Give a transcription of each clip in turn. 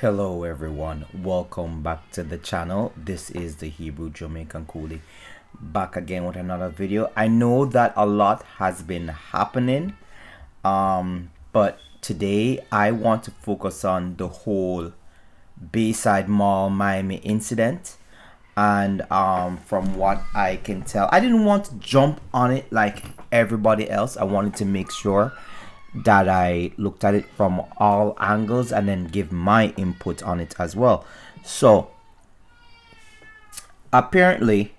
Hello everyone, welcome back to the channel. This is the Hebrew Jamaican Coolie back again with another video. I know that a lot has been happening, but today I want to focus on the whole Bayside Mall Miami incident. And from what I can tell, I didn't want to jump on it like everybody else. I wanted to make sure that I looked at it from all angles and then give my input on it as well. So apparently,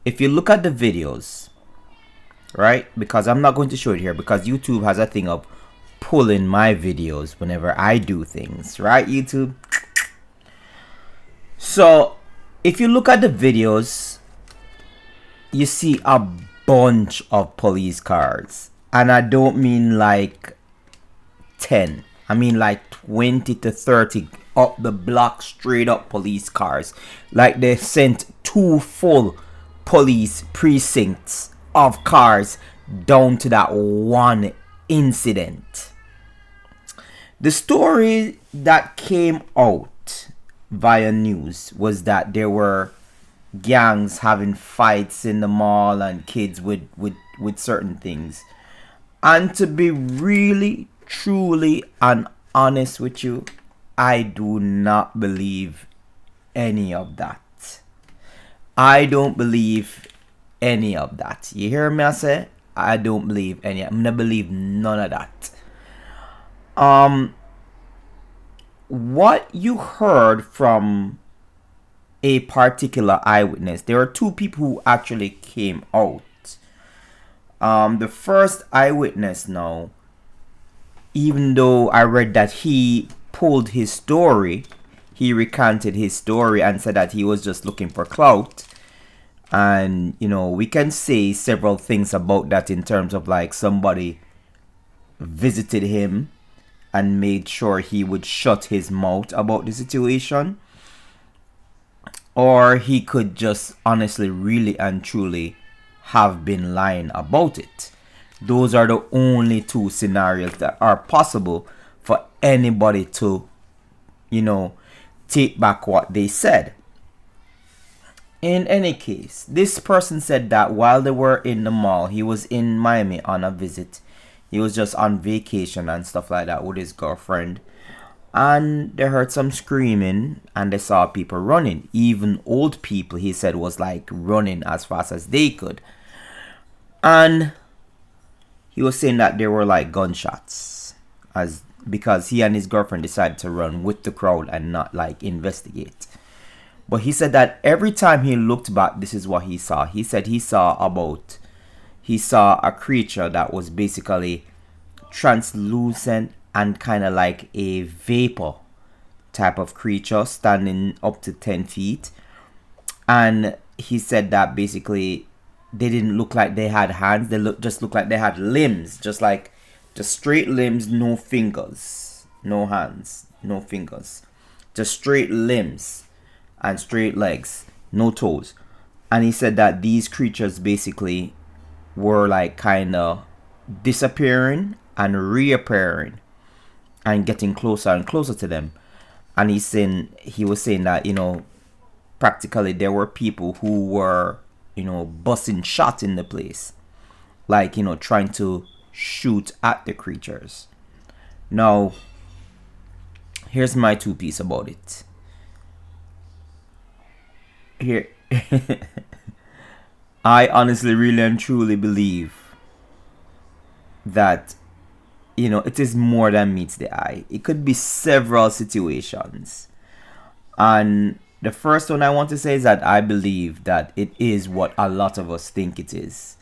if you look at the videos, right, because I'm not going to show it here because YouTube has a thing of pulling my videos whenever I do things, right, YouTube? So if you look at the videos, you see a bunch of police cars, and I don't mean like 10, I mean like 20 to 30 up the block, straight up police cars. Like they sent two full police precincts of cars down to that one incident. The story that came out via news was that there were gangs having fights in the mall and kids with certain things. And to be really, truly, and honest with you, I do not believe any of that. I don't believe any of that. You hear me? I say I don't believe any. I'm gonna believe none of that. What you heard from a particular eyewitness, there are two people who actually came out. The first eyewitness now, even though I read that he pulled his story, he recanted his story and said that he was just looking for clout. And, you know, we can say several things about that in terms of like somebody visited him and made sure he would shut his mouth about the situation. Or he could just honestly, really and truly have been lying about it. Those are the only two scenarios that are possible for anybody to, you know, take back what they said. In any case, this person said that while they were in the mall, he was in Miami on a visit. He was just on vacation and stuff like that with his girlfriend. And they heard some screaming and they saw people running. Even old people, he said, was like running as fast as they could. And he was saying that there were like gunshots, as because he and his girlfriend decided to run with the crowd and not like investigate. But he said that every time he looked back, this is what he saw. He said he saw a creature that was basically translucent and kind of like a vapor type of creature standing up to 10 feet. And he said that basically they didn't look like they had hands. They just looked like they had limbs, just straight limbs, no fingers, no hands, no fingers, just straight limbs and straight legs, no toes. And he said that these creatures basically were like kind of disappearing and reappearing and getting closer and closer to them. And he was saying that, you know, practically there were people who were, you know, busting shot in the place, like, you know, trying to shoot at the creatures. Now, here's my two piece about it. Here, I honestly, really and truly believe that, you know, it is more than meets the eye. It could be several situations. And the first one I want to say is that I believe that it is what a lot of us think it is.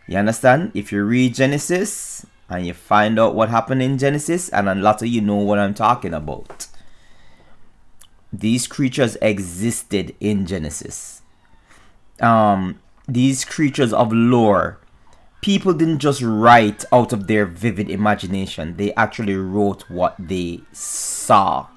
You understand? If you read Genesis and you find out what happened in Genesis, and a lot of you know what I'm talking about. These creatures existed in Genesis. These creatures of lore, people didn't just write out of their vivid imagination. They actually wrote what they saw.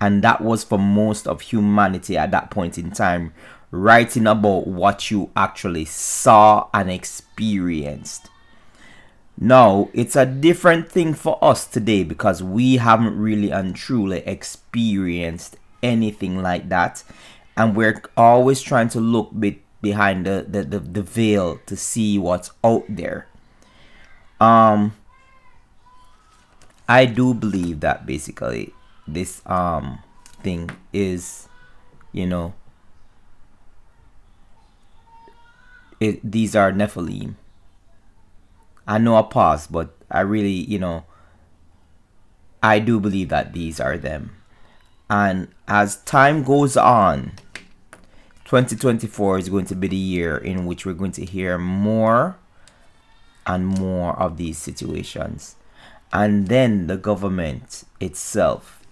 And that was for most of humanity at that point in time, writing about what you actually saw and experienced. Now, it's a different thing for us today because we haven't really and truly experienced anything like that. And we're always trying to look behind the veil to see what's out there. I do believe that basically this thing is, you know, these are Nephilim. I know I paused, but I really, I do believe that these are them. And as time goes on, 2024 is going to be the year in which we're going to hear more and more of these situations. And then the government itself,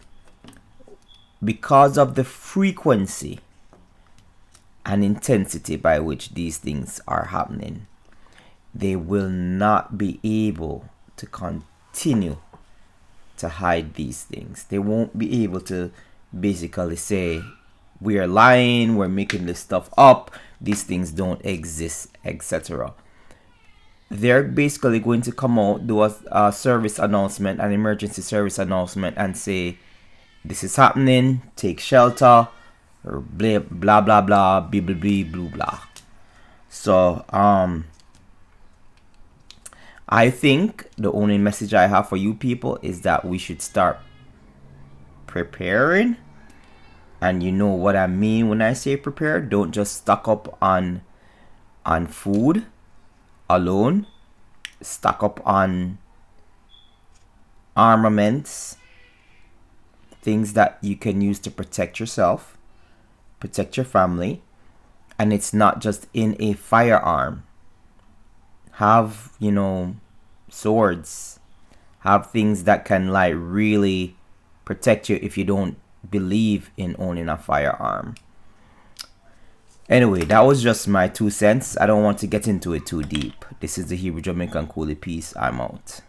because of the frequency and intensity by which these things are happening, they will not be able to continue to hide these things. They won't be able to basically say, we are lying, we're making this stuff up, these things don't exist, etc. They're basically going to come out, do a service announcement, an emergency service announcement, and say, this is happening, take shelter, or blah blah blah blah, blah blah blah blah blah. So I think the only message I have for you people is that we should start preparing. And you know what I mean when I say prepare. Don't just stock up on food alone. Stock up on armaments, things that you can use to protect yourself, protect your family. And it's not just in a firearm. Have, swords. Have things that can like really protect you if you don't believe in owning a firearm. Anyway, that was just my 2 cents. I don't want to get into it too deep. This is the Hebrew Jamaican Coolie Piece. I'm out.